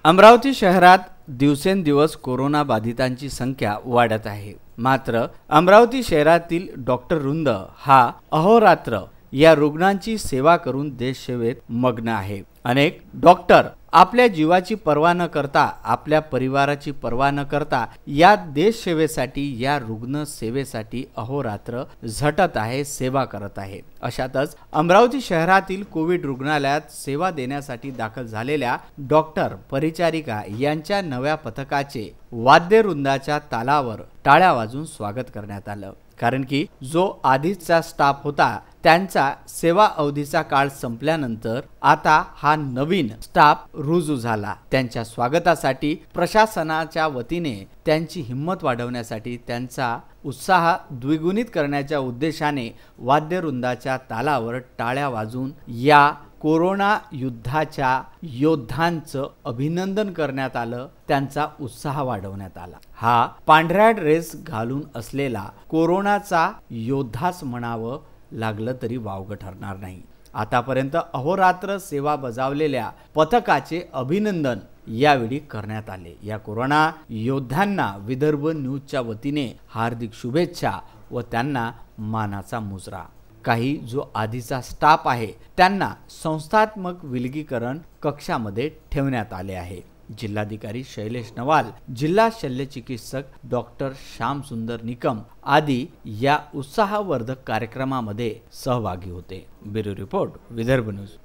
अमरावती शहरात दिवसेंदिवस कोरोना बाधितांची संख्या वाढत आहे। मात्र अमरावती शहरातील डॉक्टर वृंद हा अहोरात्र या रुग्णांची सेवा करून देशसेवेत मग्न आहे। अनेक डॉक्टर आपल्या जीवाची पर्वा न करता, आपल्या परिवाराची पर्वा न करता या देशसेवेसाठी, या रुग्ण सेवेसाठी अहोरात्र झटत आहे, सेवा करत आहे। अशातच अमरावती शहरातील कोविड रुग्णालयात सेवा देण्यासाठी दाखल झालेल्या डॉक्टर, परिचारिका यांच्या नव्या पथकाचे वाद्यवृंदाच्या तालावर टाळ्या वाजून स्वागत करण्यात आलं। कारण की जो आधीचा स्टाफ होता त्यांचा सेवा अवधीचा काळ संपल्यानंतर आता हा नवीन स्टाफ रुजू झाला। त्यांच्या स्वागतासाठी प्रशासनाच्या वतीने त्यांची हिंमत वाढवण्यासाठी, त्यांचा उत्साह द्विगुणित करण्याच्या उद्देशाने वाद्यवृंदाच्या तालावर टाळ्या वाजून या कोरोना युद्धाच्या योद्धांचं अभिनंदन करण्यात आलं, त्यांचा उत्साह वाढवण्यात आला। हा पांढऱ्या ड्रेस घालून असलेला कोरोनाचा योद्धाच म्हणावं लागलं तरी वावगं ठरणार नाही। आतापर्यंत अहोरात्र सेवा बजावलेल्या पथकाचे अभिनंदन यावेळी करण्यात आले। या कोरोना योद्ध्यांना विदर्भ न्यूजच्या वतीने हार्दिक शुभेच्छा व त्यांना मानाचा मुजरा। काही जो आधीचा स्टाफ आहे त्यांना संस्थात्मक विलगीकरण कक्षामध्ये ठेवण्यात आले आहे। जिल्हाधिकारी शैलेश नवाल, जिल्हा शल्यचिकित्सक डॉक्टर श्यामसुंदर निकम आदी या उत्साहवर्धक कार्यक्रमामध्ये सहभागी होते। Bureau report, Vidarbha news.